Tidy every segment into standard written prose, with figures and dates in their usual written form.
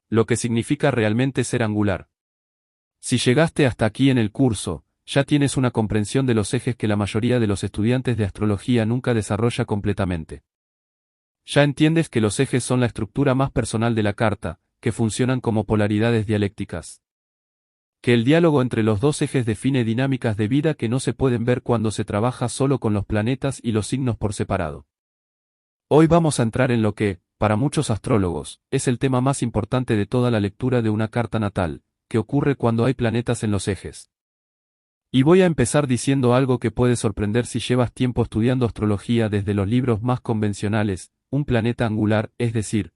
lo que significa realmente ser angular. Si llegaste hasta aquí en el curso, ya tienes una comprensión de los ejes que la mayoría de los estudiantes de astrología nunca desarrolla completamente. Ya entiendes que los ejes son la estructura más personal de la carta, que funcionan como polaridades dialécticas. Que el diálogo entre los dos ejes define dinámicas de vida que no se pueden ver cuando se trabaja solo con los planetas y los signos por separado. Hoy vamos a entrar en lo que, para muchos astrólogos, es el tema más importante de toda la lectura de una carta natal, que ocurre cuando hay planetas en los ejes. Y voy a empezar diciendo algo que puede sorprender si llevas tiempo estudiando astrología desde los libros más convencionales: un planeta angular, es decir,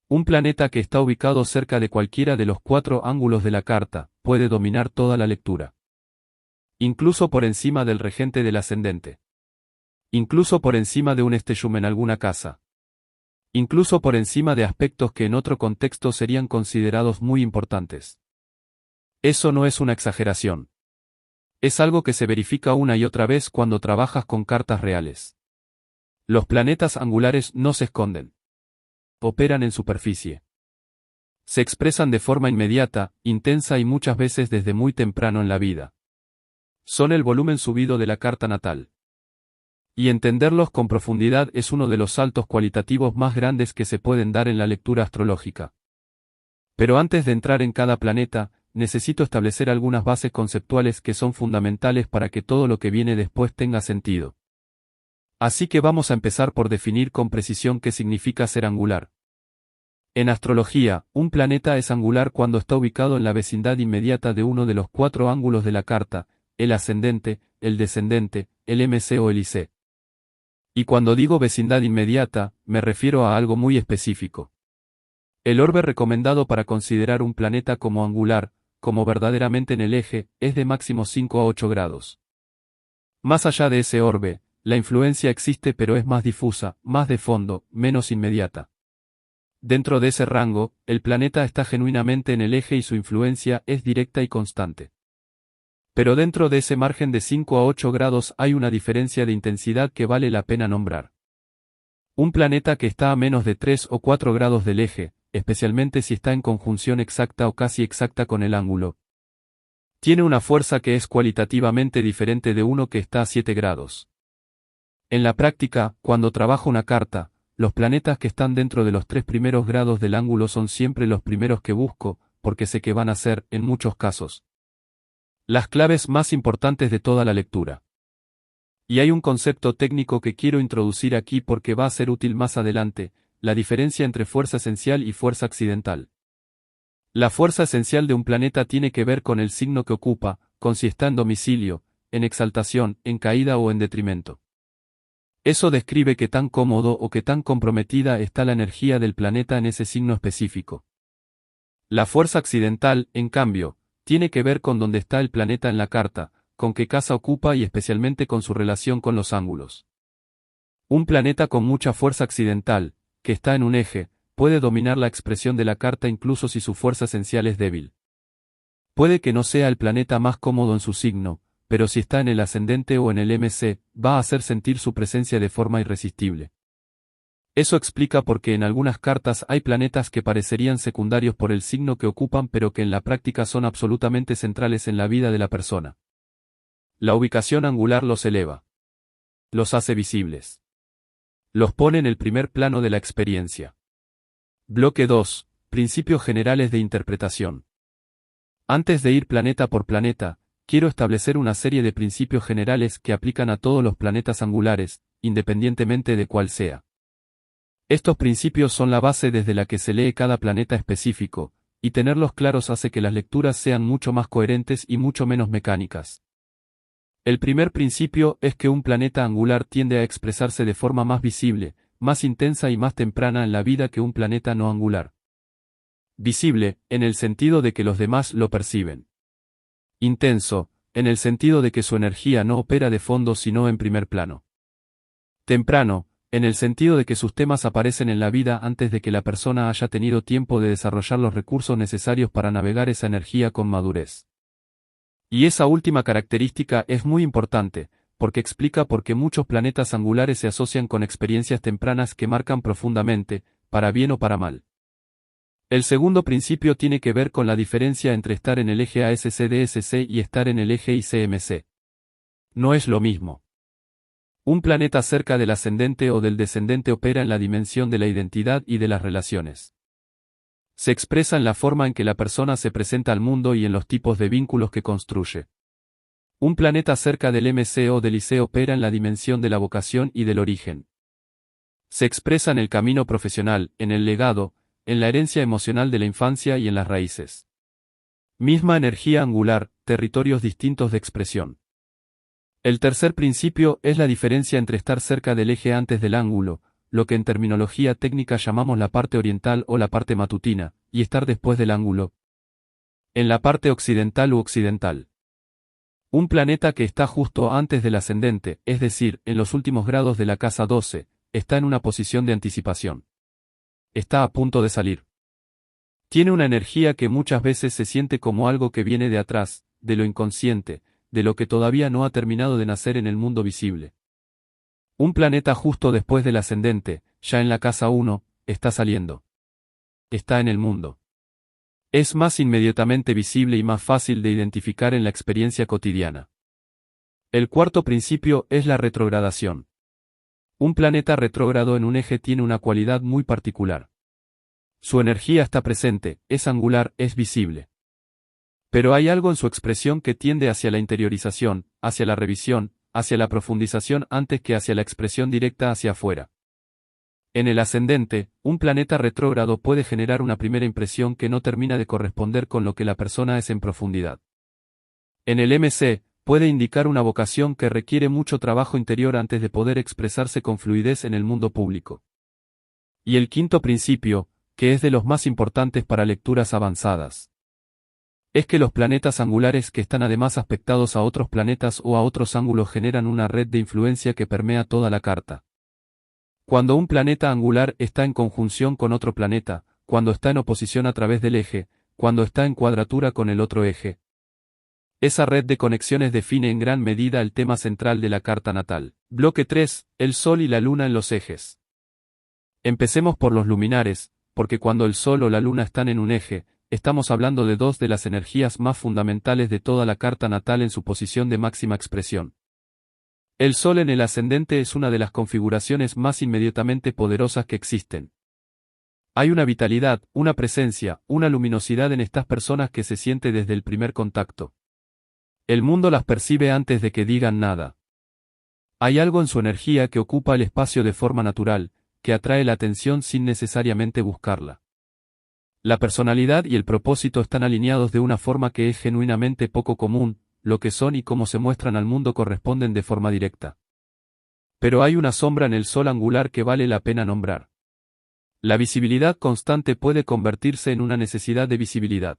un planeta que está ubicado cerca de cualquiera de los 4 ángulos de la carta, puede dominar toda la lectura. Incluso por encima del regente del ascendente. Incluso por encima de un stellium en alguna casa. Incluso por encima de aspectos que en otro contexto serían considerados muy importantes. Eso no es una exageración. Es algo que se verifica una y otra vez cuando trabajas con cartas reales. Los planetas angulares no se esconden. Operan en superficie. Se expresan de forma inmediata, intensa y muchas veces desde muy temprano en la vida. Son el volumen subido de la carta natal. Y entenderlos con profundidad es uno de los saltos cualitativos más grandes que se pueden dar en la lectura astrológica. Pero antes de entrar en cada planeta, necesito establecer algunas bases conceptuales que son fundamentales para que todo lo que viene después tenga sentido. Así que vamos a empezar por definir con precisión qué significa ser angular. En astrología, un planeta es angular cuando está ubicado en la vecindad inmediata de uno de los 4 ángulos de la carta: el ascendente, el descendente, el MC o el IC. Y cuando digo vecindad inmediata, me refiero a algo muy específico. El orbe recomendado para considerar un planeta como angular, como verdaderamente en el eje, es de máximo 5 a 8 grados. Más allá de ese orbe, la influencia existe pero es más difusa, más de fondo, menos inmediata. Dentro de ese rango, el planeta está genuinamente en el eje y su influencia es directa y constante. Pero dentro de ese margen de 5 a 8 grados hay una diferencia de intensidad que vale la pena nombrar. Un planeta que está a menos de 3 o 4 grados del eje, especialmente si está en conjunción exacta o casi exacta con el ángulo, tiene una fuerza que es cualitativamente diferente de uno que está a 7 grados. En la práctica, cuando trabajo una carta, los planetas que están dentro de los 3 primeros grados del ángulo son siempre los primeros que busco, porque sé que van a ser, en muchos casos, las claves más importantes de toda la lectura. Y hay un concepto técnico que quiero introducir aquí porque va a ser útil más adelante: la diferencia entre fuerza esencial y fuerza accidental. La fuerza esencial de un planeta tiene que ver con el signo que ocupa, con si está en domicilio, en exaltación, en caída o en detrimento. Eso describe qué tan cómodo o qué tan comprometida está la energía del planeta en ese signo específico. La fuerza accidental, en cambio, tiene que ver con dónde está el planeta en la carta, con qué casa ocupa y especialmente con su relación con los ángulos. Un planeta con mucha fuerza accidental, que está en un eje, puede dominar la expresión de la carta incluso si su fuerza esencial es débil. Puede que no sea el planeta más cómodo en su signo, pero si está en el ascendente o en el MC, va a hacer sentir su presencia de forma irresistible. Eso explica por qué en algunas cartas hay planetas que parecerían secundarios por el signo que ocupan pero que en la práctica son absolutamente centrales en la vida de la persona. La ubicación angular los eleva. Los hace visibles. Los pone en el primer plano de la experiencia. Bloque 2. Principios generales de interpretación. Antes de ir planeta por planeta, quiero establecer una serie de principios generales que aplican a todos los planetas angulares, independientemente de cuál sea. Estos principios son la base desde la que se lee cada planeta específico, y tenerlos claros hace que las lecturas sean mucho más coherentes y mucho menos mecánicas. El primer principio es que un planeta angular tiende a expresarse de forma más visible, más intensa y más temprana en la vida que un planeta no angular. Visible, en el sentido de que los demás lo perciben. Intenso, en el sentido de que su energía no opera de fondo sino en primer plano. Temprano, en el sentido de que sus temas aparecen en la vida antes de que la persona haya tenido tiempo de desarrollar los recursos necesarios para navegar esa energía con madurez. Y esa última característica es muy importante, porque explica por qué muchos planetas angulares se asocian con experiencias tempranas que marcan profundamente, para bien o para mal. El segundo principio tiene que ver con la diferencia entre estar en el eje ASC-DSC y estar en el eje ICMC. No es lo mismo. Un planeta cerca del ascendente o del descendente opera en la dimensión de la identidad y de las relaciones. Se expresa en la forma en que la persona se presenta al mundo y en los tipos de vínculos que construye. Un planeta cerca del MC o del IC opera en la dimensión de la vocación y del origen. Se expresa en el camino profesional, en el legado, en la herencia emocional de la infancia y en las raíces. Misma energía angular, territorios distintos de expresión. El tercer principio es la diferencia entre estar cerca del eje antes del ángulo, lo que en terminología técnica llamamos la parte oriental o la parte matutina, y estar después del ángulo, en la parte occidental u occidental. Un planeta que está justo antes del ascendente, es decir, en los últimos grados de la casa 12, está en una posición de anticipación. Está a punto de salir. Tiene una energía que muchas veces se siente como algo que viene de atrás, de lo inconsciente, de lo que todavía no ha terminado de nacer en el mundo visible. Un planeta justo después del ascendente, ya en la casa 1, está saliendo. Está en el mundo. Es más inmediatamente visible y más fácil de identificar en la experiencia cotidiana. El cuarto principio es la retrogradación. Un planeta retrógrado en un eje tiene una cualidad muy particular. Su energía está presente, es angular, es visible. Pero hay algo en su expresión que tiende hacia la interiorización, hacia la revisión, hacia la profundización antes que hacia la expresión directa hacia afuera. En el ascendente, un planeta retrógrado puede generar una primera impresión que no termina de corresponder con lo que la persona es en profundidad. En el MC, puede indicar una vocación que requiere mucho trabajo interior antes de poder expresarse con fluidez en el mundo público. Y el quinto principio, que es de los más importantes para lecturas avanzadas, es que los planetas angulares que están además aspectados a otros planetas o a otros ángulos generan una red de influencia que permea toda la carta. Cuando un planeta angular está en conjunción con otro planeta, cuando está en oposición a través del eje, cuando está en cuadratura con el otro eje. Esa red de conexiones define en gran medida el tema central de la carta natal. Bloque 3, el Sol y la Luna en los ejes. Empecemos por los luminares, porque cuando el Sol o la Luna están en un eje, estamos hablando de dos de las energías más fundamentales de toda la carta natal en su posición de máxima expresión. El Sol en el ascendente es una de las configuraciones más inmediatamente poderosas que existen. Hay una vitalidad, una presencia, una luminosidad en estas personas que se siente desde el primer contacto. El mundo las percibe antes de que digan nada. Hay algo en su energía que ocupa el espacio de forma natural, que atrae la atención sin necesariamente buscarla. La personalidad y el propósito están alineados de una forma que es genuinamente poco común, lo que son y cómo se muestran al mundo corresponden de forma directa. Pero hay una sombra en el Sol angular que vale la pena nombrar. La visibilidad constante puede convertirse en una necesidad de visibilidad.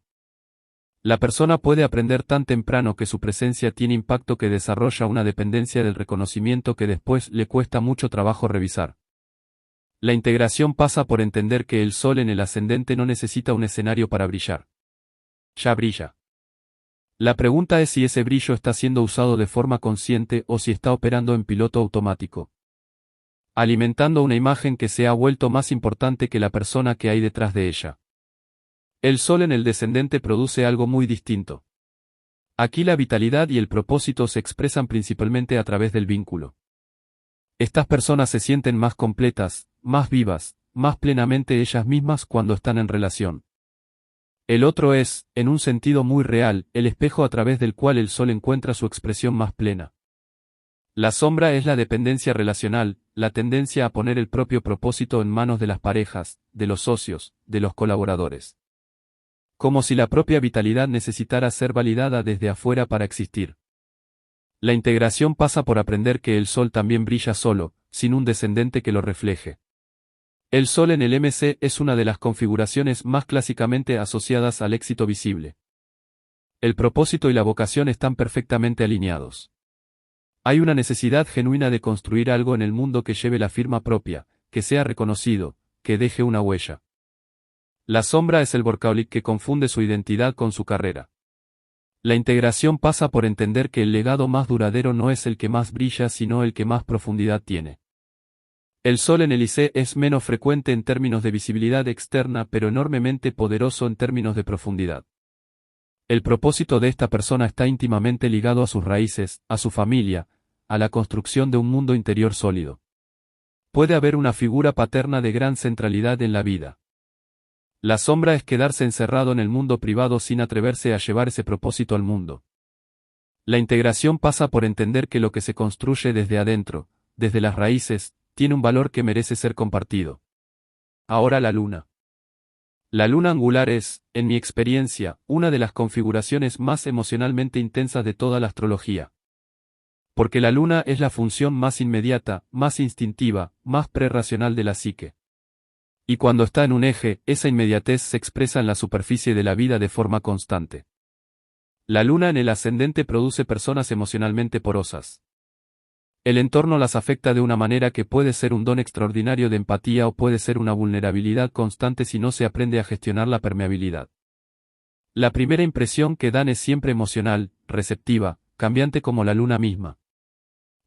La persona puede aprender tan temprano que su presencia tiene impacto que desarrolla una dependencia del reconocimiento que después le cuesta mucho trabajo revisar. La integración pasa por entender que el Sol en el ascendente no necesita un escenario para brillar. Ya brilla. La pregunta es si ese brillo está siendo usado de forma consciente o si está operando en piloto automático, alimentando una imagen que se ha vuelto más importante que la persona que hay detrás de ella. El Sol en el descendente produce algo muy distinto. Aquí la vitalidad y el propósito se expresan principalmente a través del vínculo. Estas personas se sienten más completas, más vivas, más plenamente ellas mismas cuando están en relación. El otro es, en un sentido muy real, el espejo a través del cual el Sol encuentra su expresión más plena. La sombra es la dependencia relacional, la tendencia a poner el propio propósito en manos de las parejas, de los socios, de los colaboradores. Como si la propia vitalidad necesitara ser validada desde afuera para existir. La integración pasa por aprender que el Sol también brilla solo, sin un descendente que lo refleje. El Sol en el MC es una de las configuraciones más clásicamente asociadas al éxito visible. El propósito y la vocación están perfectamente alineados. Hay una necesidad genuina de construir algo en el mundo que lleve la firma propia, que sea reconocido, que deje una huella. La sombra es el workaholic que confunde su identidad con su carrera. La integración pasa por entender que el legado más duradero no es el que más brilla sino el que más profundidad tiene. El Sol en el IC es menos frecuente en términos de visibilidad externa pero enormemente poderoso en términos de profundidad. El propósito de esta persona está íntimamente ligado a sus raíces, a su familia, a la construcción de un mundo interior sólido. Puede haber una figura paterna de gran centralidad en la vida. La sombra es quedarse encerrado en el mundo privado sin atreverse a llevar ese propósito al mundo. La integración pasa por entender que lo que se construye desde adentro, desde las raíces, tiene un valor que merece ser compartido. Ahora la luna. La luna angular es, en mi experiencia, una de las configuraciones más emocionalmente intensas de toda la astrología. Porque la luna es la función más inmediata, más instintiva, más prerracional de la psique. Y cuando está en un eje, esa inmediatez se expresa en la superficie de la vida de forma constante. La luna en el ascendente produce personas emocionalmente porosas. El entorno las afecta de una manera que puede ser un don extraordinario de empatía o puede ser una vulnerabilidad constante si no se aprende a gestionar la permeabilidad. La primera impresión que dan es siempre emocional, receptiva, cambiante como la luna misma.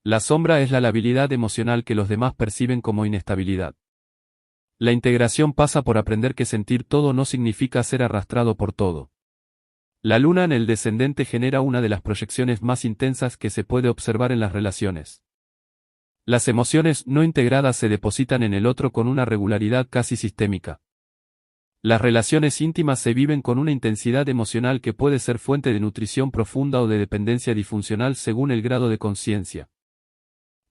La sombra es la labilidad emocional que los demás perciben como inestabilidad. La integración pasa por aprender que sentir todo no significa ser arrastrado por todo. La luna en el descendente genera una de las proyecciones más intensas que se puede observar en las relaciones. Las emociones no integradas se depositan en el otro con una regularidad casi sistémica. Las relaciones íntimas se viven con una intensidad emocional que puede ser fuente de nutrición profunda o de dependencia disfuncional según el grado de conciencia.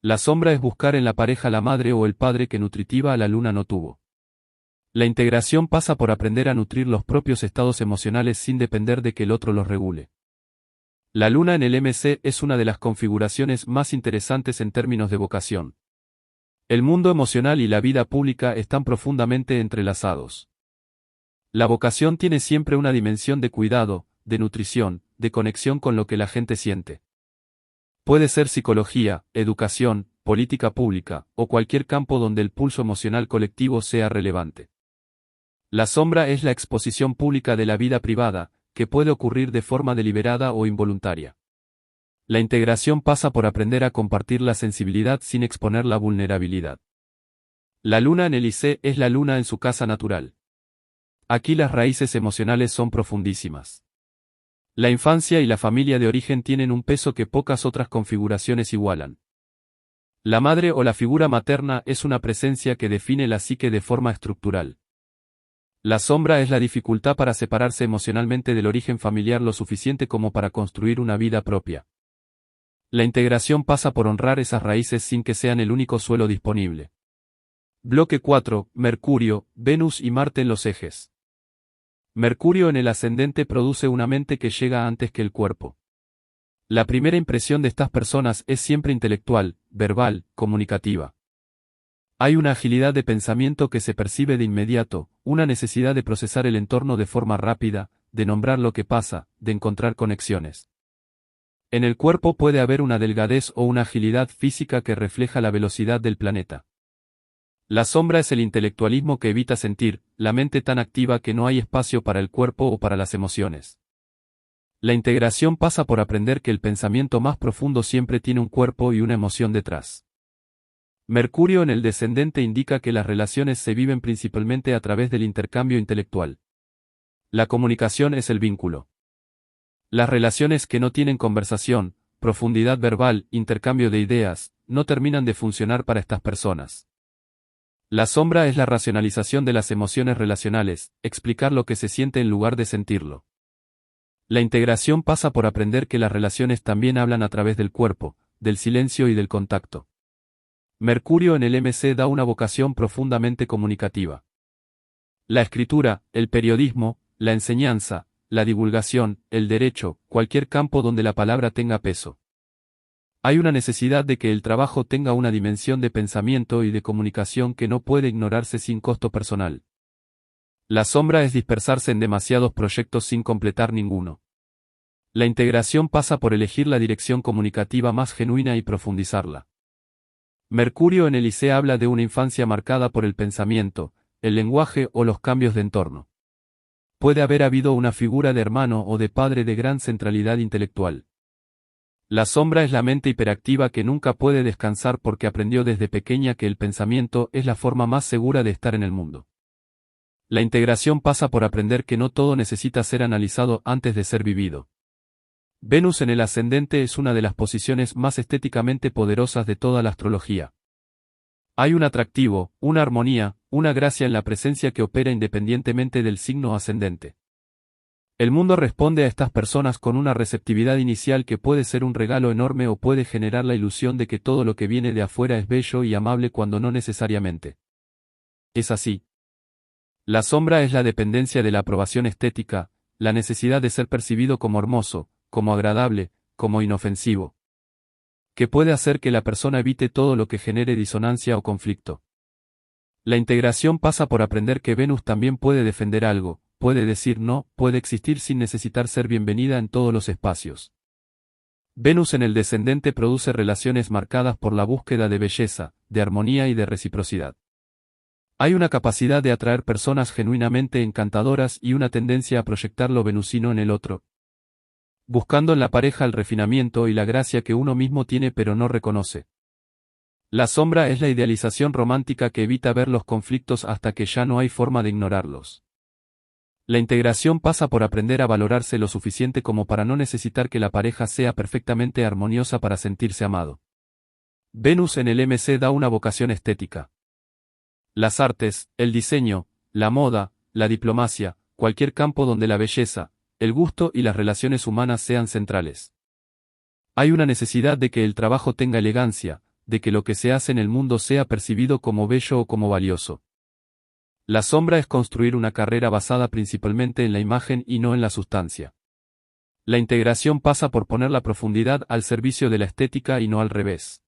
La sombra es buscar en la pareja la madre o el padre que nutritiva a la luna no tuvo. La integración pasa por aprender a nutrir los propios estados emocionales sin depender de que el otro los regule. La luna en el MC es una de las configuraciones más interesantes en términos de vocación. El mundo emocional y la vida pública están profundamente entrelazados. La vocación tiene siempre una dimensión de cuidado, de nutrición, de conexión con lo que la gente siente. Puede ser psicología, educación, política pública, o cualquier campo donde el pulso emocional colectivo sea relevante. La sombra es la exposición pública de la vida privada, que puede ocurrir de forma deliberada o involuntaria. La integración pasa por aprender a compartir la sensibilidad sin exponer la vulnerabilidad. La luna en el IC es la luna en su casa natural. Aquí las raíces emocionales son profundísimas. La infancia y la familia de origen tienen un peso que pocas otras configuraciones igualan. La madre o la figura materna es una presencia que define la psique de forma estructural. La sombra es la dificultad para separarse emocionalmente del origen familiar lo suficiente como para construir una vida propia. La integración pasa por honrar esas raíces sin que sean el único suelo disponible. Bloque 4, Mercurio, Venus y Marte en los ejes. Mercurio en el ascendente produce una mente que llega antes que el cuerpo. La primera impresión de estas personas es siempre intelectual, verbal, comunicativa. Hay una agilidad de pensamiento que se percibe de inmediato, una necesidad de procesar el entorno de forma rápida, de nombrar lo que pasa, de encontrar conexiones. En el cuerpo puede haber una delgadez o una agilidad física que refleja la velocidad del planeta. La sombra es el intelectualismo que evita sentir, la mente tan activa que no hay espacio para el cuerpo o para las emociones. La integración pasa por aprender que el pensamiento más profundo siempre tiene un cuerpo y una emoción detrás. Mercurio en el descendente indica que las relaciones se viven principalmente a través del intercambio intelectual. La comunicación es el vínculo. Las relaciones que no tienen conversación, profundidad verbal, intercambio de ideas, no terminan de funcionar para estas personas. La sombra es la racionalización de las emociones relacionales, explicar lo que se siente en lugar de sentirlo. La integración pasa por aprender que las relaciones también hablan a través del cuerpo, del silencio y del contacto. Mercurio en el MC da una vocación profundamente comunicativa. La escritura, el periodismo, la enseñanza, la divulgación, el derecho, cualquier campo donde la palabra tenga peso. Hay una necesidad de que el trabajo tenga una dimensión de pensamiento y de comunicación que no puede ignorarse sin costo personal. La sombra es dispersarse en demasiados proyectos sin completar ninguno. La integración pasa por elegir la dirección comunicativa más genuina y profundizarla. Mercurio en el IC habla de una infancia marcada por el pensamiento, el lenguaje o los cambios de entorno. Puede haber habido una figura de hermano o de padre de gran centralidad intelectual. La sombra es la mente hiperactiva que nunca puede descansar porque aprendió desde pequeña que el pensamiento es la forma más segura de estar en el mundo. La integración pasa por aprender que no todo necesita ser analizado antes de ser vivido. Venus en el ascendente es una de las posiciones más estéticamente poderosas de toda la astrología. Hay un atractivo, una armonía, una gracia en la presencia que opera independientemente del signo ascendente. El mundo responde a estas personas con una receptividad inicial que puede ser un regalo enorme o puede generar la ilusión de que todo lo que viene de afuera es bello y amable cuando no necesariamente es así. La sombra es la dependencia de la aprobación estética, la necesidad de ser percibido como hermoso, como agradable, como inofensivo, que puede hacer que la persona evite todo lo que genere disonancia o conflicto. La integración pasa por aprender que Venus también puede defender algo, puede decir no, puede existir sin necesitar ser bienvenida en todos los espacios. Venus en el descendente produce relaciones marcadas por la búsqueda de belleza, de armonía y de reciprocidad. Hay una capacidad de atraer personas genuinamente encantadoras y una tendencia a proyectar lo venusino en el otro, buscando en la pareja el refinamiento y la gracia que uno mismo tiene pero no reconoce. La sombra es la idealización romántica que evita ver los conflictos hasta que ya no hay forma de ignorarlos. La integración pasa por aprender a valorarse lo suficiente como para no necesitar que la pareja sea perfectamente armoniosa para sentirse amado. Venus en el MC da una vocación estética. Las artes, el diseño, la moda, la diplomacia, cualquier campo donde la belleza, el gusto y las relaciones humanas sean centrales. Hay una necesidad de que el trabajo tenga elegancia, de que lo que se hace en el mundo sea percibido como bello o como valioso. La sombra es construir una carrera basada principalmente en la imagen y no en la sustancia. La integración pasa por poner la profundidad al servicio de la estética y no al revés.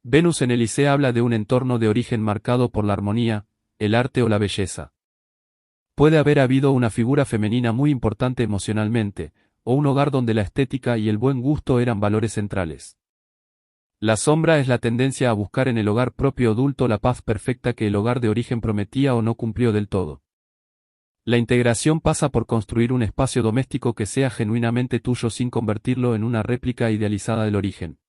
Venus en el IC habla de un entorno de origen marcado por la armonía, el arte o la belleza. Puede haber habido una figura femenina muy importante emocionalmente, o un hogar donde la estética y el buen gusto eran valores centrales. La sombra es la tendencia a buscar en el hogar propio adulto la paz perfecta que el hogar de origen prometía o no cumplió del todo. La integración pasa por construir un espacio doméstico que sea genuinamente tuyo sin convertirlo en una réplica idealizada del origen.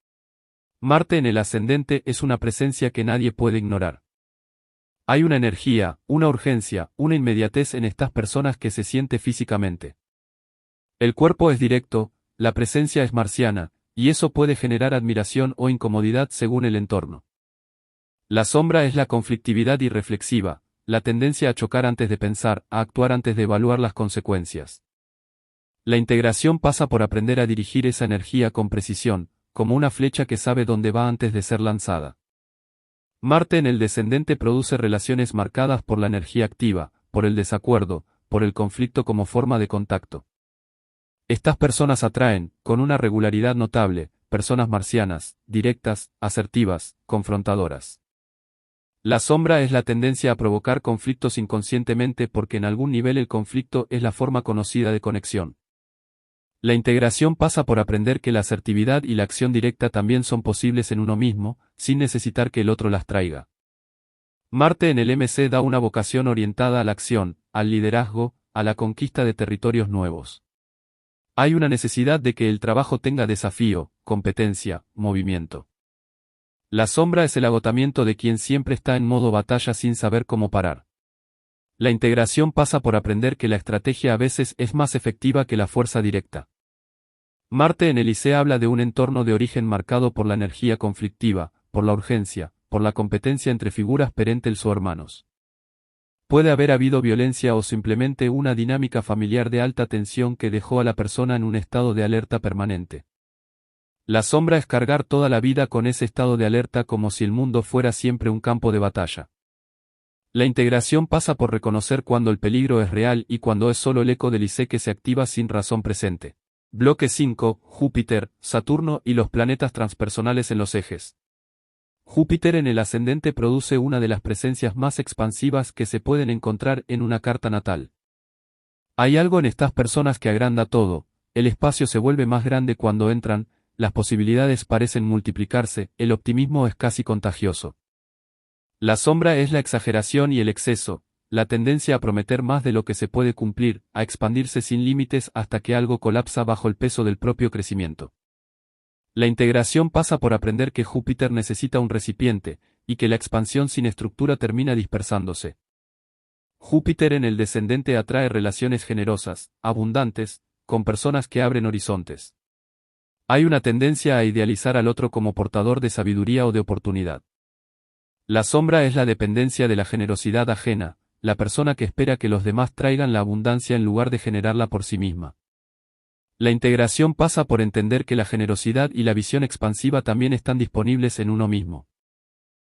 Marte en el ascendente es una presencia que nadie puede ignorar. Hay una energía, una urgencia, una inmediatez en estas personas que se siente físicamente. El cuerpo es directo, la presencia es marciana, y eso puede generar admiración o incomodidad según el entorno. La sombra es la conflictividad irreflexiva, la tendencia a chocar antes de pensar, a actuar antes de evaluar las consecuencias. La integración pasa por aprender a dirigir esa energía con precisión, como una flecha que sabe dónde va antes de ser lanzada. Marte en el descendente produce relaciones marcadas por la energía activa, por el desacuerdo, por el conflicto como forma de contacto. Estas personas atraen, con una regularidad notable, personas marcianas, directas, asertivas, confrontadoras. La sombra es la tendencia a provocar conflictos inconscientemente porque en algún nivel el conflicto es la forma conocida de conexión. La integración pasa por aprender que la asertividad y la acción directa también son posibles en uno mismo, sin necesitar que el otro las traiga. Marte en el MC da una vocación orientada a la acción, al liderazgo, a la conquista de territorios nuevos. Hay una necesidad de que el trabajo tenga desafío, competencia, movimiento. La sombra es el agotamiento de quien siempre está en modo batalla sin saber cómo parar. La integración pasa por aprender que la estrategia a veces es más efectiva que la fuerza directa. Marte en el IC habla de un entorno de origen marcado por la energía conflictiva, por la urgencia, por la competencia entre figuras parentales o hermanos. Puede haber habido violencia o simplemente una dinámica familiar de alta tensión que dejó a la persona en un estado de alerta permanente. La sombra es cargar toda la vida con ese estado de alerta como si el mundo fuera siempre un campo de batalla. La integración pasa por reconocer cuando el peligro es real y cuando es solo el eco del IC que se activa sin razón presente. Bloque 5, Júpiter, Saturno y los planetas transpersonales en los ejes. Júpiter en el ascendente produce una de las presencias más expansivas que se pueden encontrar en una carta natal. Hay algo en estas personas que agranda todo, el espacio se vuelve más grande cuando entran, las posibilidades parecen multiplicarse, el optimismo es casi contagioso. La sombra es la exageración y el exceso, la tendencia a prometer más de lo que se puede cumplir, a expandirse sin límites hasta que algo colapsa bajo el peso del propio crecimiento. La integración pasa por aprender que Júpiter necesita un recipiente, y que la expansión sin estructura termina dispersándose. Júpiter en el descendente atrae relaciones generosas, abundantes, con personas que abren horizontes. Hay una tendencia a idealizar al otro como portador de sabiduría o de oportunidad. La sombra es la dependencia de la generosidad ajena, la persona que espera que los demás traigan la abundancia en lugar de generarla por sí misma. La integración pasa por entender que la generosidad y la visión expansiva también están disponibles en uno mismo.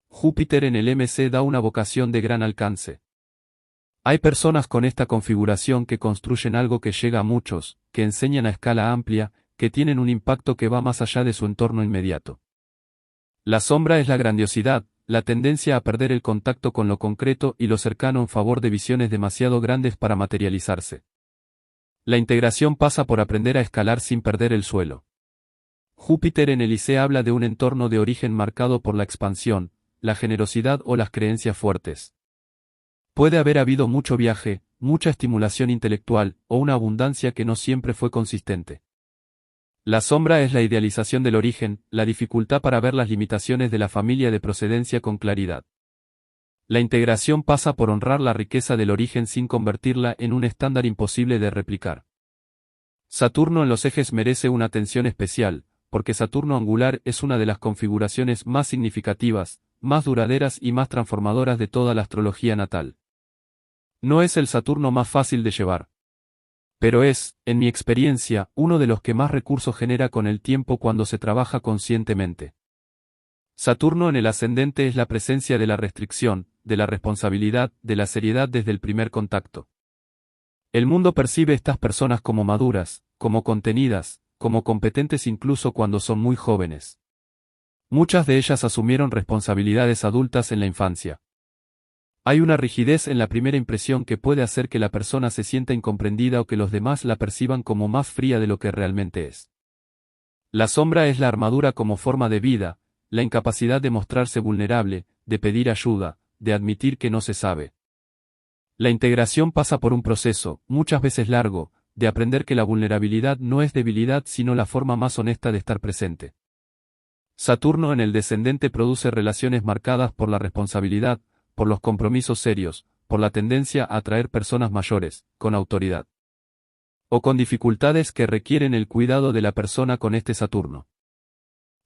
Júpiter en el MC da una vocación de gran alcance. Hay personas con esta configuración que construyen algo que llega a muchos, que enseñan a escala amplia, que tienen un impacto que va más allá de su entorno inmediato. La sombra es la grandiosidad, la tendencia a perder el contacto con lo concreto y lo cercano en favor de visiones demasiado grandes para materializarse. La integración pasa por aprender a escalar sin perder el suelo. Júpiter en el IC habla de un entorno de origen marcado por la expansión, la generosidad o las creencias fuertes. Puede haber habido mucho viaje, mucha estimulación intelectual, o una abundancia que no siempre fue consistente. La sombra es la idealización del origen, la dificultad para ver las limitaciones de la familia de procedencia con claridad. La integración pasa por honrar la riqueza del origen sin convertirla en un estándar imposible de replicar. Saturno en los ejes merece una atención especial, porque Saturno angular es una de las configuraciones más significativas, más duraderas y más transformadoras de toda la astrología natal. No es el Saturno más fácil de llevar. Pero es, en mi experiencia, uno de los que más recursos genera con el tiempo cuando se trabaja conscientemente. Saturno en el ascendente es la presencia de la restricción, de la responsabilidad, de la seriedad desde el primer contacto. El mundo percibe estas personas como maduras, como contenidas, como competentes incluso cuando son muy jóvenes. Muchas de ellas asumieron responsabilidades adultas en la infancia. Hay una rigidez en la primera impresión que puede hacer que la persona se sienta incomprendida o que los demás la perciban como más fría de lo que realmente es. La sombra es la armadura como forma de vida, la incapacidad de mostrarse vulnerable, de pedir ayuda, de admitir que no se sabe. La integración pasa por un proceso, muchas veces largo, de aprender que la vulnerabilidad no es debilidad sino la forma más honesta de estar presente. Saturno en el descendente produce relaciones marcadas por la responsabilidad, por los compromisos serios, por la tendencia a atraer personas mayores, con autoridad. O con dificultades que requieren el cuidado de la persona con este Saturno.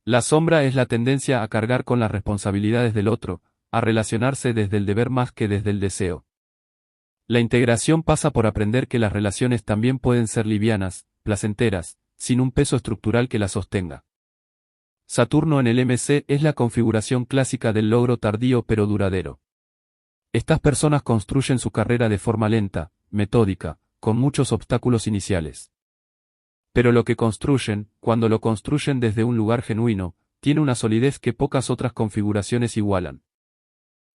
La sombra es la tendencia a cargar con las responsabilidades del otro, a relacionarse desde el deber más que desde el deseo. La integración pasa por aprender que las relaciones también pueden ser livianas, placenteras, sin un peso estructural que las sostenga. Saturno en el MC es la configuración clásica del logro tardío pero duradero. Estas personas construyen su carrera de forma lenta, metódica, con muchos obstáculos iniciales. Pero lo que construyen, cuando lo construyen desde un lugar genuino, tiene una solidez que pocas otras configuraciones igualan.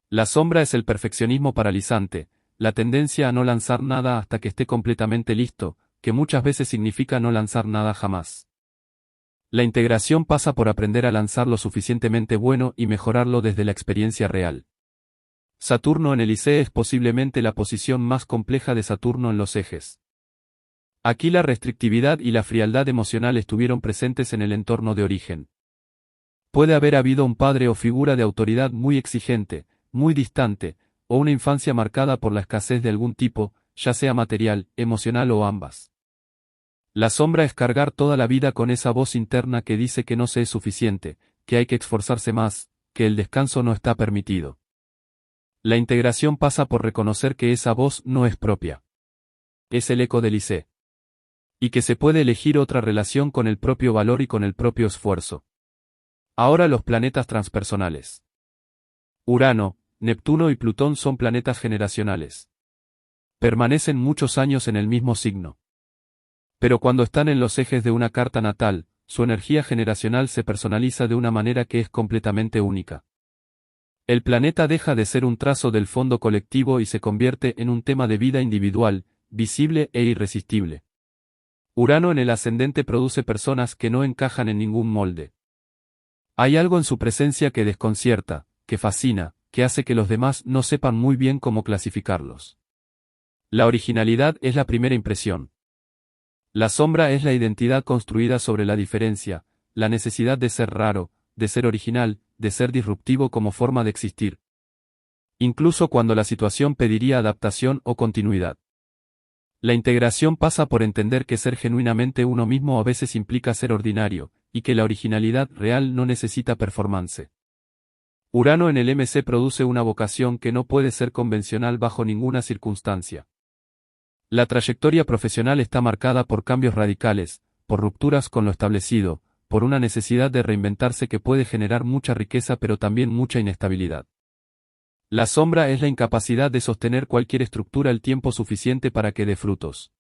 La sombra es el perfeccionismo paralizante, la tendencia a no lanzar nada hasta que esté completamente listo, que muchas veces significa no lanzar nada jamás. La integración pasa por aprender a lanzar lo suficientemente bueno y mejorarlo desde la experiencia real. Saturno en el IC es posiblemente la posición más compleja de Saturno en los ejes. Aquí la restrictividad y la frialdad emocional estuvieron presentes en el entorno de origen. Puede haber habido un padre o figura de autoridad muy exigente, muy distante, o una infancia marcada por la escasez de algún tipo, ya sea material, emocional o ambas. La sombra es cargar toda la vida con esa voz interna que dice que no se es suficiente, que hay que esforzarse más, que el descanso no está permitido. La integración pasa por reconocer que esa voz no es propia. Es el eco del IC. Y que se puede elegir otra relación con el propio valor y con el propio esfuerzo. Ahora los planetas transpersonales. Urano, Neptuno y Plutón son planetas generacionales. Permanecen muchos años en el mismo signo. Pero cuando están en los ejes de una carta natal, su energía generacional se personaliza de una manera que es completamente única. El planeta deja de ser un trazo del fondo colectivo y se convierte en un tema de vida individual, visible e irresistible. Urano en el ascendente produce personas que no encajan en ningún molde. Hay algo en su presencia que desconcierta, que fascina, que hace que los demás no sepan muy bien cómo clasificarlos. La originalidad es la primera impresión. La sombra es la identidad construida sobre la diferencia, la necesidad de ser raro, de ser original, de ser disruptivo como forma de existir. Incluso cuando la situación pediría adaptación o continuidad. La integración pasa por entender que ser genuinamente uno mismo a veces implica ser ordinario, y que la originalidad real no necesita performance. Urano en el MC produce una vocación que no puede ser convencional bajo ninguna circunstancia. La trayectoria profesional está marcada por cambios radicales, por rupturas con lo establecido, por una necesidad de reinventarse que puede generar mucha riqueza pero también mucha inestabilidad. La sombra es la incapacidad de sostener cualquier estructura el tiempo suficiente para que dé frutos.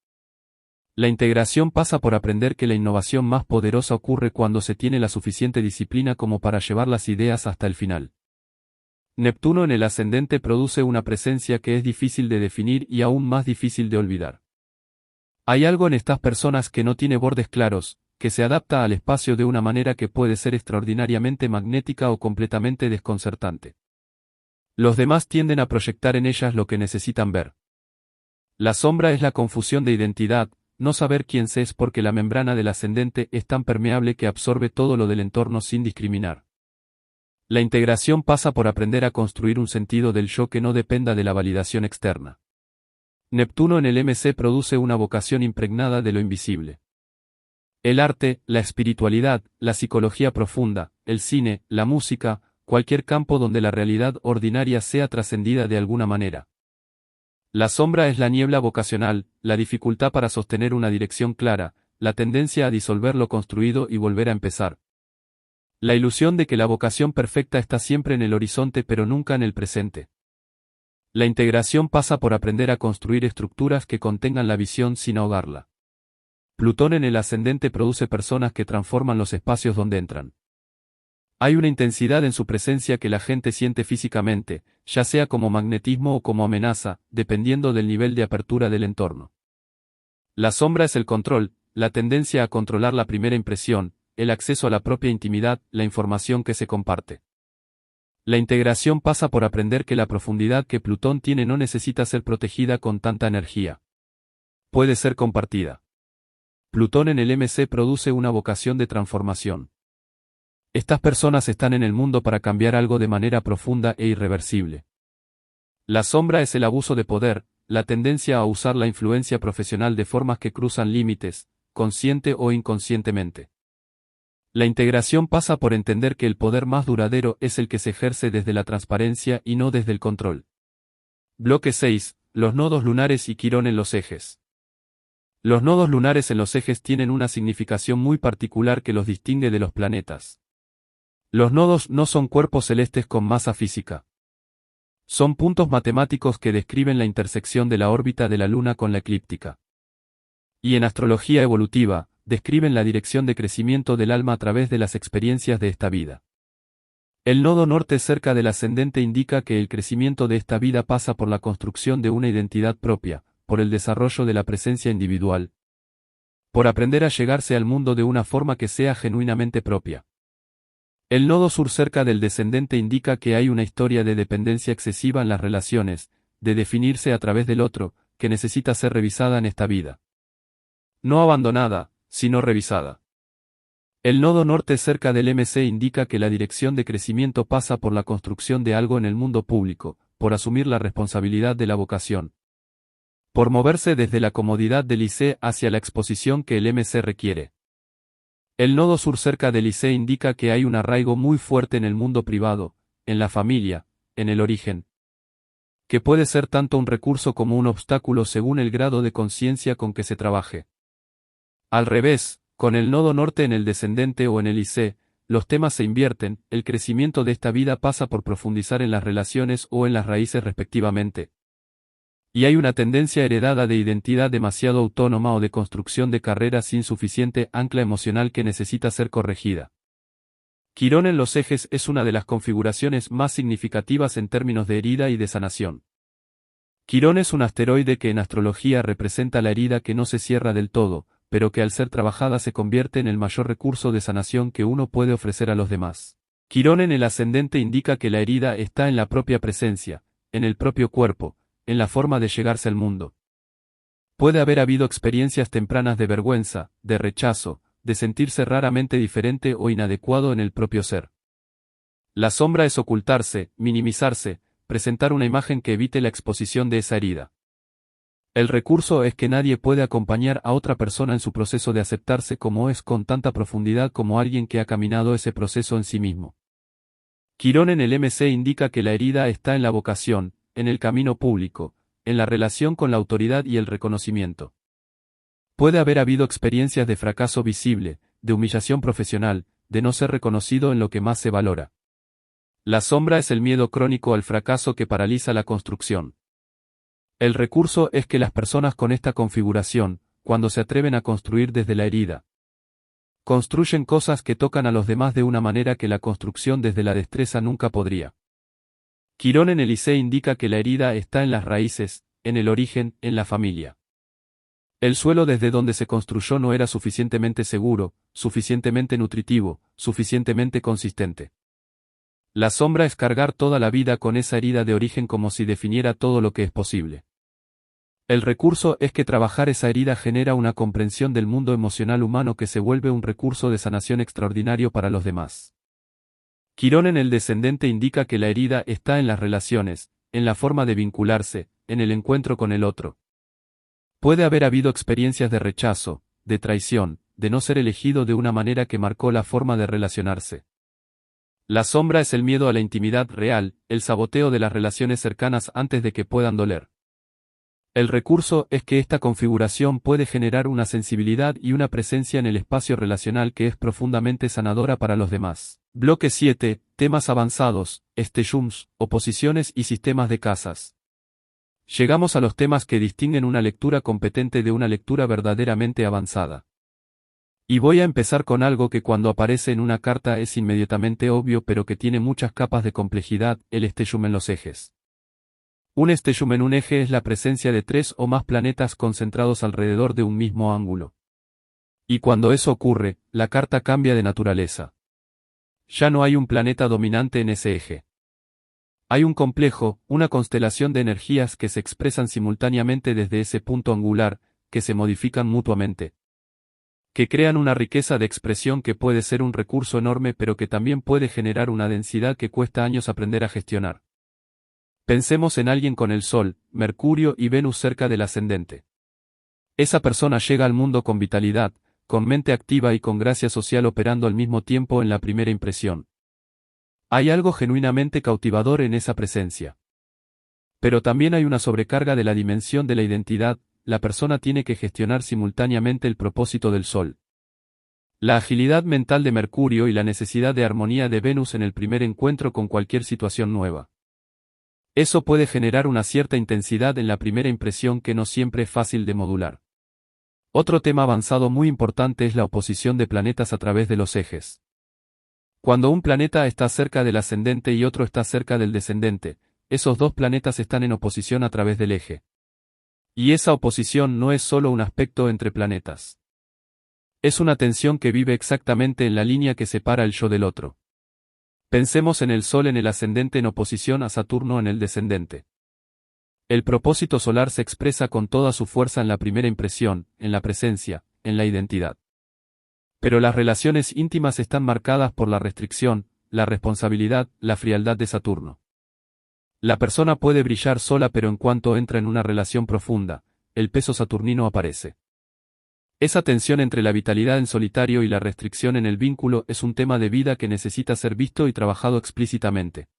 La integración pasa por aprender que la innovación más poderosa ocurre cuando se tiene la suficiente disciplina como para llevar las ideas hasta el final. Neptuno en el ascendente produce una presencia que es difícil de definir y aún más difícil de olvidar. Hay algo en estas personas que no tiene bordes claros, que se adapta al espacio de una manera que puede ser extraordinariamente magnética o completamente desconcertante. Los demás tienden a proyectar en ellas lo que necesitan ver. La sombra es la confusión de identidad, no saber quién se es porque la membrana del ascendente es tan permeable que absorbe todo lo del entorno sin discriminar. La integración pasa por aprender a construir un sentido del yo que no dependa de la validación externa. Neptuno en el MC produce una vocación impregnada de lo invisible. El arte, la espiritualidad, la psicología profunda, el cine, la música, cualquier campo donde la realidad ordinaria sea trascendida de alguna manera. La sombra es la niebla vocacional, la dificultad para sostener una dirección clara, la tendencia a disolver lo construido y volver a empezar. La ilusión de que la vocación perfecta está siempre en el horizonte pero nunca en el presente. La integración pasa por aprender a construir estructuras que contengan la visión sin ahogarla. Plutón en el ascendente produce personas que transforman los espacios donde entran. Hay una intensidad en su presencia que la gente siente físicamente, ya sea como magnetismo o como amenaza, dependiendo del nivel de apertura del entorno. La sombra es el control, la tendencia a controlar la primera impresión, el acceso a la propia intimidad, la información que se comparte. La integración pasa por aprender que la profundidad que Plutón tiene no necesita ser protegida con tanta energía. Puede ser compartida. Plutón en el MC produce una vocación de transformación. Estas personas están en el mundo para cambiar algo de manera profunda e irreversible. La sombra es el abuso de poder, la tendencia a usar la influencia profesional de formas que cruzan límites, consciente o inconscientemente. La integración pasa por entender que el poder más duradero es el que se ejerce desde la transparencia y no desde el control. Bloque 6. Los nodos lunares y Quirón en los ejes. Los nodos lunares en los ejes tienen una significación muy particular que los distingue de los planetas. Los nodos no son cuerpos celestes con masa física. Son puntos matemáticos que describen la intersección de la órbita de la Luna con la eclíptica. Y en astrología evolutiva, describen la dirección de crecimiento del alma a través de las experiencias de esta vida. El nodo norte cerca del ascendente indica que el crecimiento de esta vida pasa por la construcción de una identidad propia, por el desarrollo de la presencia individual, por aprender a llegarse al mundo de una forma que sea genuinamente propia. El nodo sur cerca del descendente indica que hay una historia de dependencia excesiva en las relaciones, de definirse a través del otro, que necesita ser revisada en esta vida. No abandonada, sino revisada. El nodo norte cerca del MC indica que la dirección de crecimiento pasa por la construcción de algo en el mundo público, por asumir la responsabilidad de la vocación. Por moverse desde la comodidad del IC hacia la exposición que el MC requiere. El nodo sur cerca del IC indica que hay un arraigo muy fuerte en el mundo privado, en la familia, en el origen. Que puede ser tanto un recurso como un obstáculo según el grado de conciencia con que se trabaje. Al revés, con el nodo norte en el descendente o en el IC, los temas se invierten, el crecimiento de esta vida pasa por profundizar en las relaciones o en las raíces respectivamente. Y hay una tendencia heredada de identidad demasiado autónoma o de construcción de carrera sin suficiente ancla emocional que necesita ser corregida. Quirón en los ejes es una de las configuraciones más significativas en términos de herida y de sanación. Quirón es un asteroide que en astrología representa la herida que no se cierra del todo, pero que al ser trabajada se convierte en el mayor recurso de sanación que uno puede ofrecer a los demás. Quirón en el ascendente indica que la herida está en la propia presencia, en el propio cuerpo, en la forma de llegarse al mundo. Puede haber habido experiencias tempranas de vergüenza, de rechazo, de sentirse raramente diferente o inadecuado en el propio ser. La sombra es ocultarse, minimizarse, presentar una imagen que evite la exposición de esa herida. El recurso es que nadie puede acompañar a otra persona en su proceso de aceptarse como es con tanta profundidad como alguien que ha caminado ese proceso en sí mismo. Quirón en el MC indica que la herida está en la vocación, en el camino público, en la relación con la autoridad y el reconocimiento. Puede haber habido experiencias de fracaso visible, de humillación profesional, de no ser reconocido en lo que más se valora. La sombra es el miedo crónico al fracaso que paraliza la construcción. El recurso es que las personas con esta configuración, cuando se atreven a construir desde la herida, construyen cosas que tocan a los demás de una manera que la construcción desde la destreza nunca podría. Quirón en el IC indica que la herida está en las raíces, en el origen, en la familia. El suelo desde donde se construyó no era suficientemente seguro, suficientemente nutritivo, suficientemente consistente. La sombra es cargar toda la vida con esa herida de origen como si definiera todo lo que es posible. El recurso es que trabajar esa herida genera una comprensión del mundo emocional humano que se vuelve un recurso de sanación extraordinario para los demás. Quirón en el descendente indica que la herida está en las relaciones, en la forma de vincularse, en el encuentro con el otro. Puede haber habido experiencias de rechazo, de traición, de no ser elegido de una manera que marcó la forma de relacionarse. La sombra es el miedo a la intimidad real, el saboteo de las relaciones cercanas antes de que puedan doler. El recurso es que esta configuración puede generar una sensibilidad y una presencia en el espacio relacional que es profundamente sanadora para los demás. Bloque 7, temas avanzados, stellums, oposiciones y sistemas de casas. Llegamos a los temas que distinguen una lectura competente de una lectura verdaderamente avanzada. Y voy a empezar con algo que cuando aparece en una carta es inmediatamente obvio pero que tiene muchas capas de complejidad, el stellum en los ejes. Un stellum en un eje es la presencia de 3 o más planetas concentrados alrededor de un mismo ángulo. Y cuando eso ocurre, la carta cambia de naturaleza. Ya no hay un planeta dominante en ese eje. Hay un complejo, una constelación de energías que se expresan simultáneamente desde ese punto angular, que se modifican mutuamente. Que crean una riqueza de expresión que puede ser un recurso enorme pero que también puede generar una densidad que cuesta años aprender a gestionar. Pensemos en alguien con el Sol, Mercurio y Venus cerca del ascendente. Esa persona llega al mundo con vitalidad, con mente activa y con gracia social operando al mismo tiempo en la primera impresión. Hay algo genuinamente cautivador en esa presencia. Pero también hay una sobrecarga de la dimensión de la identidad, la persona tiene que gestionar simultáneamente el propósito del Sol, la agilidad mental de Mercurio y la necesidad de armonía de Venus en el primer encuentro con cualquier situación nueva. Eso puede generar una cierta intensidad en la primera impresión que no siempre es fácil de modular. Otro tema avanzado muy importante es la oposición de planetas a través de los ejes. Cuando un planeta está cerca del ascendente y otro está cerca del descendente, esos dos planetas están en oposición a través del eje. Y esa oposición no es solo un aspecto entre planetas. Es una tensión que vive exactamente en la línea que separa el yo del otro. Pensemos en el Sol en el ascendente en oposición a Saturno en el descendente. El propósito solar se expresa con toda su fuerza en la primera impresión, en la presencia, en la identidad. Pero las relaciones íntimas están marcadas por la restricción, la responsabilidad, la frialdad de Saturno. La persona puede brillar sola pero en cuanto entra en una relación profunda, el peso saturnino aparece. Esa tensión entre la vitalidad en solitario y la restricción en el vínculo es un tema de vida que necesita ser visto y trabajado explícitamente.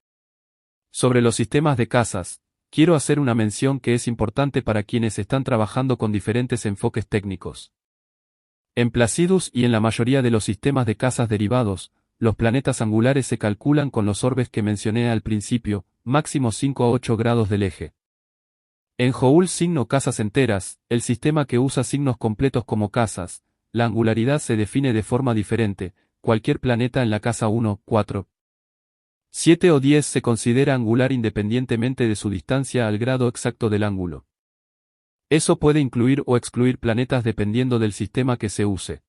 Sobre los sistemas de casas, quiero hacer una mención que es importante para quienes están trabajando con diferentes enfoques técnicos. En Placidus y en la mayoría de los sistemas de casas derivados, los planetas angulares se calculan con los orbes que mencioné al principio, máximo 5 a 8 grados del eje. En Joule signo casas enteras, el sistema que usa signos completos como casas, la angularidad se define de forma diferente, cualquier planeta en la casa 1, 4, 7 o 10 se considera angular independientemente de su distancia al grado exacto del ángulo. Eso puede incluir o excluir planetas dependiendo del sistema que se use.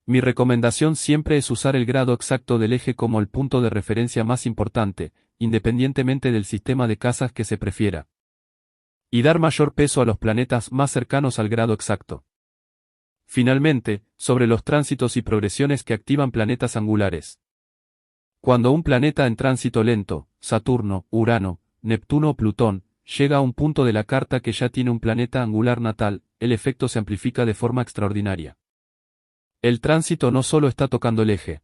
Mi recomendación siempre es usar el grado exacto del eje como el punto de referencia más importante, independientemente del sistema de casas que se prefiera. Y dar mayor peso a los planetas más cercanos al grado exacto. Finalmente, sobre los tránsitos y progresiones que activan planetas angulares. Cuando un planeta en tránsito lento, Saturno, Urano, Neptuno o Plutón, llega a un punto de la carta que ya tiene un planeta angular natal, el efecto se amplifica de forma extraordinaria. El tránsito no solo está tocando el eje.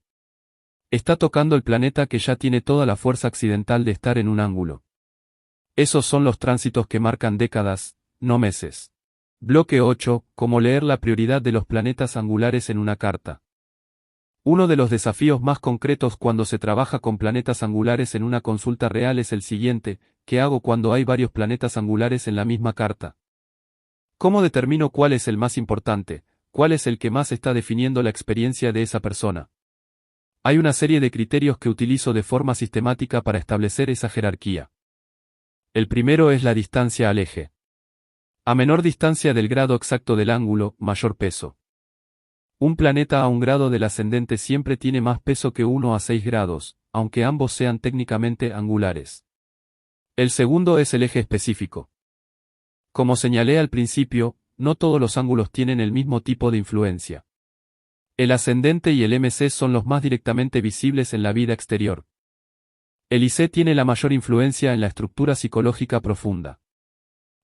Está tocando el planeta que ya tiene toda la fuerza accidental de estar en un ángulo. Esos son los tránsitos que marcan décadas, no meses. Bloque 8. Cómo leer la prioridad de los planetas angulares en una carta. Uno de los desafíos más concretos cuando se trabaja con planetas angulares en una consulta real es el siguiente: ¿qué hago cuando hay varios planetas angulares en la misma carta? ¿Cómo determino cuál es el más importante, cuál es el que más está definiendo la experiencia de esa persona? Hay una serie de criterios que utilizo de forma sistemática para establecer esa jerarquía. El primero es la distancia al eje. A menor distancia del grado exacto del ángulo, mayor peso. Un planeta a un grado del ascendente siempre tiene más peso que uno a 6 grados, aunque ambos sean técnicamente angulares. El segundo es el eje específico. Como señalé al principio, no todos los ángulos tienen el mismo tipo de influencia. El ascendente y el MC son los más directamente visibles en la vida exterior. El IC tiene la mayor influencia en la estructura psicológica profunda.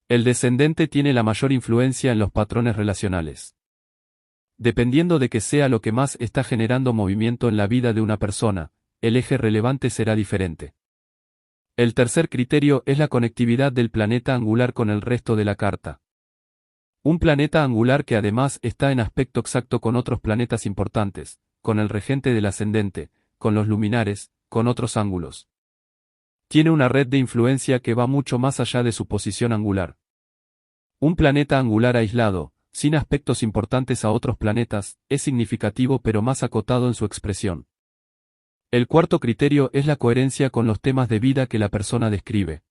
El descendente tiene la mayor influencia en los patrones relacionales. Dependiendo de qué sea lo que más está generando movimiento en la vida de una persona, el eje relevante será diferente. El tercer criterio es la conectividad del planeta angular con el resto de la carta. Un planeta angular que además está en aspecto exacto con otros planetas importantes, con el regente del ascendente, con los luminares, con otros ángulos. Tiene una red de influencia que va mucho más allá de su posición angular. Un planeta angular aislado, sin aspectos importantes a otros planetas, es significativo pero más acotado en su expresión. El cuarto criterio es la coherencia con los temas de vida que la persona describe.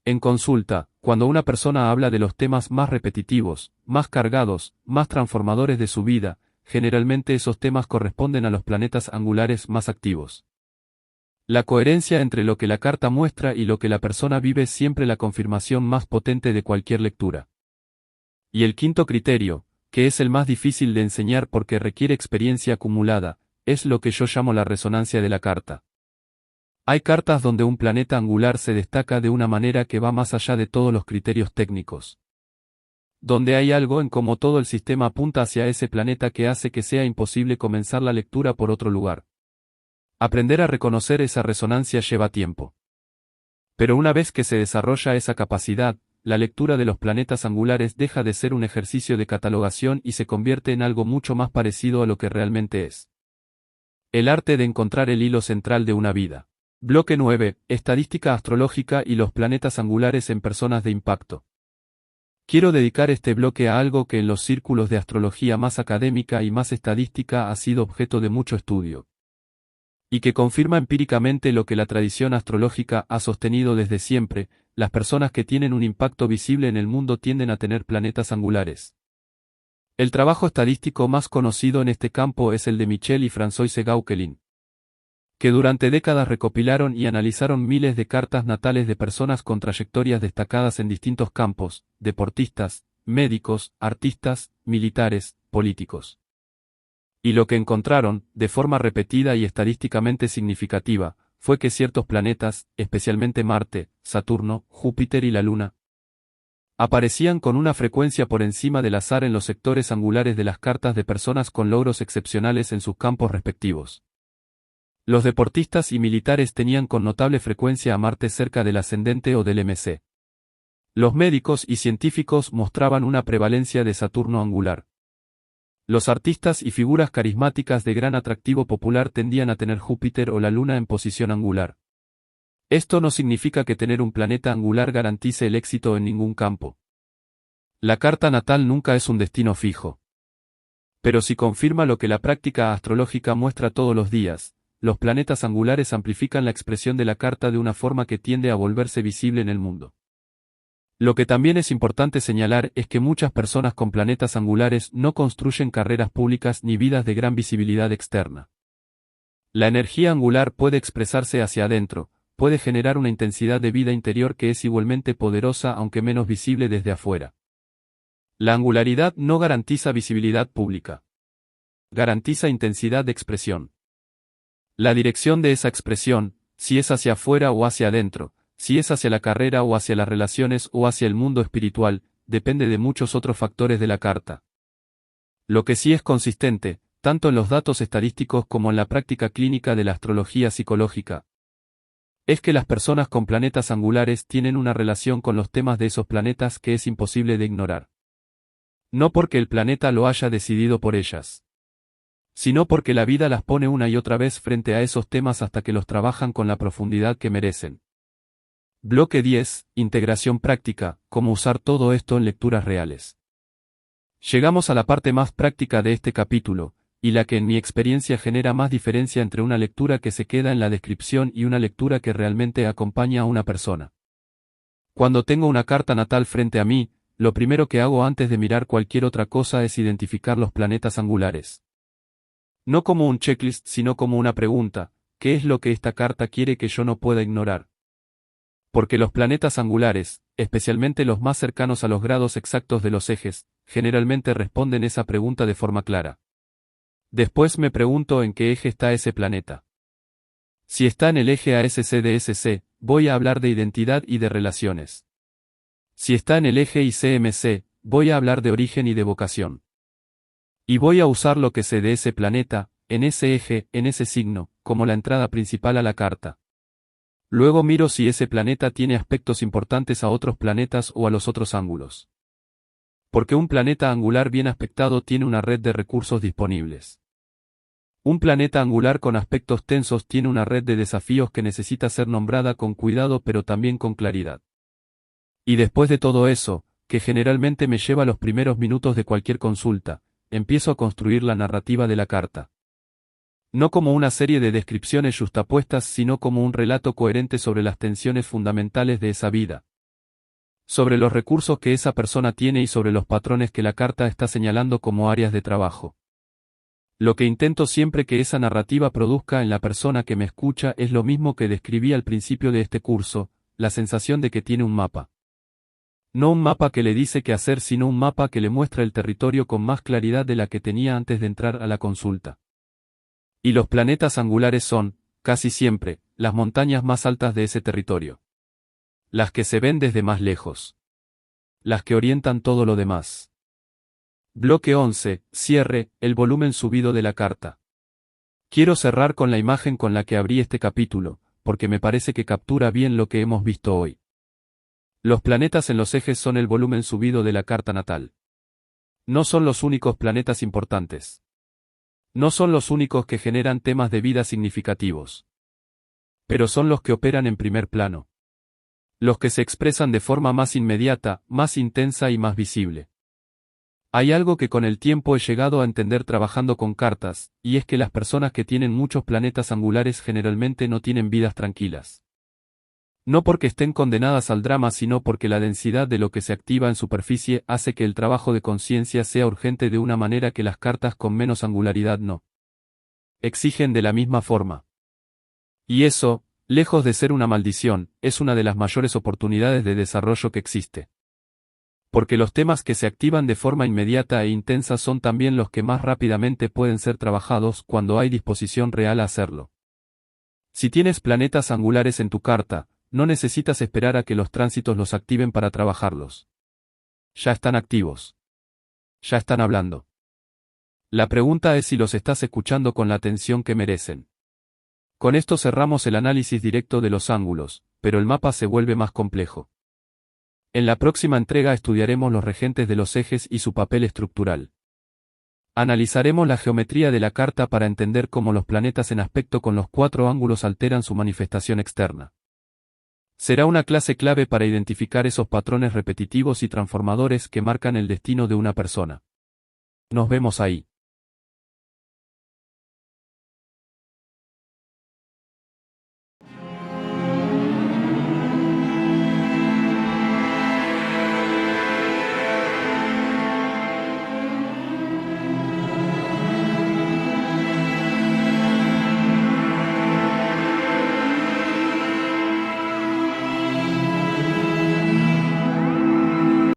En consulta, cuando una persona habla de los temas más repetitivos, más cargados, más transformadores de su vida, generalmente esos temas corresponden a los planetas angulares más activos. La coherencia entre lo que la carta muestra y lo que la persona vive es siempre la confirmación más potente de cualquier lectura. Y el quinto criterio, que es el más difícil de enseñar porque requiere experiencia acumulada, es lo que yo llamo la resonancia de la carta. Hay cartas donde un planeta angular se destaca de una manera que va más allá de todos los criterios técnicos. Donde hay algo en cómo todo el sistema apunta hacia ese planeta que hace que sea imposible comenzar la lectura por otro lugar. Aprender a reconocer esa resonancia lleva tiempo. Pero una vez que se desarrolla esa capacidad, la lectura de los planetas angulares deja de ser un ejercicio de catalogación y se convierte en algo mucho más parecido a lo que realmente es. El arte de encontrar el hilo central de una vida. Bloque 9. Estadística astrológica y los planetas angulares en personas de impacto. Quiero dedicar este bloque a algo que en los círculos de astrología más académica y más estadística ha sido objeto de mucho estudio. Y que confirma empíricamente lo que la tradición astrológica ha sostenido desde siempre: las personas que tienen un impacto visible en el mundo tienden a tener planetas angulares. El trabajo estadístico más conocido en este campo es el de Michel y Françoise Gauquelin, que durante décadas recopilaron y analizaron miles de cartas natales de personas con trayectorias destacadas en distintos campos: deportistas, médicos, artistas, militares, políticos. Y lo que encontraron, de forma repetida y estadísticamente significativa, fue que ciertos planetas, especialmente Marte, Saturno, Júpiter y la Luna, aparecían con una frecuencia por encima del azar en los sectores angulares de las cartas de personas con logros excepcionales en sus campos respectivos. Los deportistas y militares tenían con notable frecuencia a Marte cerca del ascendente o del MC. Los médicos y científicos mostraban una prevalencia de Saturno angular. Los artistas y figuras carismáticas de gran atractivo popular tendían a tener Júpiter o la Luna en posición angular. Esto no significa que tener un planeta angular garantice el éxito en ningún campo. La carta natal nunca es un destino fijo. Pero sí confirma lo que la práctica astrológica muestra todos los días: los planetas angulares amplifican la expresión de la carta de una forma que tiende a volverse visible en el mundo. Lo que también es importante señalar es que muchas personas con planetas angulares no construyen carreras públicas ni vidas de gran visibilidad externa. La energía angular puede expresarse hacia adentro, puede generar una intensidad de vida interior que es igualmente poderosa aunque menos visible desde afuera. La angularidad no garantiza visibilidad pública. Garantiza intensidad de expresión. La dirección de esa expresión, si es hacia afuera o hacia adentro, si es hacia la carrera o hacia las relaciones o hacia el mundo espiritual, depende de muchos otros factores de la carta. Lo que sí es consistente, tanto en los datos estadísticos como en la práctica clínica de la astrología psicológica, es que las personas con planetas angulares tienen una relación con los temas de esos planetas que es imposible de ignorar. No porque el planeta lo haya decidido por ellas, sino porque la vida las pone una y otra vez frente a esos temas hasta que los trabajan con la profundidad que merecen. Bloque 10. Integración práctica, cómo usar todo esto en lecturas reales. Llegamos a la parte más práctica de este capítulo, y la que en mi experiencia genera más diferencia entre una lectura que se queda en la descripción y una lectura que realmente acompaña a una persona. Cuando tengo una carta natal frente a mí, lo primero que hago antes de mirar cualquier otra cosa es identificar los planetas angulares. No como un checklist, sino como una pregunta: ¿qué es lo que esta carta quiere que yo no pueda ignorar? Porque los planetas angulares, especialmente los más cercanos a los grados exactos de los ejes, generalmente responden esa pregunta de forma clara. Después me pregunto en qué eje está ese planeta. Si está en el eje ASC-DSC, voy a hablar de identidad y de relaciones. Si está en el eje ICMC, voy a hablar de origen y de vocación. Y voy a usar lo que sé de ese planeta, en ese eje, en ese signo, como la entrada principal a la carta. Luego miro si ese planeta tiene aspectos importantes a otros planetas o a los otros ángulos. Porque un planeta angular bien aspectado tiene una red de recursos disponibles. Un planeta angular con aspectos tensos tiene una red de desafíos que necesita ser nombrada con cuidado pero también con claridad. Y después de todo eso, que generalmente me lleva los primeros minutos de cualquier consulta, empiezo a construir la narrativa de la carta. No como una serie de descripciones justapuestas, sino como un relato coherente sobre las tensiones fundamentales de esa vida. Sobre los recursos que esa persona tiene y sobre los patrones que la carta está señalando como áreas de trabajo. Lo que intento siempre que esa narrativa produzca en la persona que me escucha es lo mismo que describí al principio de este curso: la sensación de que tiene un mapa. No un mapa que le dice qué hacer, sino un mapa que le muestra el territorio con más claridad de la que tenía antes de entrar a la consulta. Y los planetas angulares son, casi siempre, las montañas más altas de ese territorio. Las que se ven desde más lejos. Las que orientan todo lo demás. Bloque 11. Cierre, el volumen subido de la carta. Quiero cerrar con la imagen con la que abrí este capítulo, porque me parece que captura bien lo que hemos visto hoy. Los planetas en los ejes son el volumen subido de la carta natal. No son los únicos planetas importantes. No son los únicos que generan temas de vida significativos. Pero son los que operan en primer plano. Los que se expresan de forma más inmediata, más intensa y más visible. Hay algo que con el tiempo he llegado a entender trabajando con cartas, y es que las personas que tienen muchos planetas angulares generalmente no tienen vidas tranquilas. No porque estén condenadas al drama, sino porque la densidad de lo que se activa en superficie hace que el trabajo de conciencia sea urgente de una manera que las cartas con menos angularidad no exigen de la misma forma. Y eso, lejos de ser una maldición, es una de las mayores oportunidades de desarrollo que existe. Porque los temas que se activan de forma inmediata e intensa son también los que más rápidamente pueden ser trabajados cuando hay disposición real a hacerlo. Si tienes planetas angulares en tu carta, no necesitas esperar a que los tránsitos los activen para trabajarlos. Ya están activos. Ya están hablando. La pregunta es si los estás escuchando con la atención que merecen. Con esto cerramos el análisis directo de los ángulos, pero el mapa se vuelve más complejo. En la próxima entrega estudiaremos los regentes de los ejes y su papel estructural. Analizaremos la geometría de la carta para entender cómo los planetas en aspecto con los 4 ángulos alteran su manifestación externa. Será una clase clave para identificar esos patrones repetitivos y transformadores que marcan el destino de una persona. Nos vemos ahí.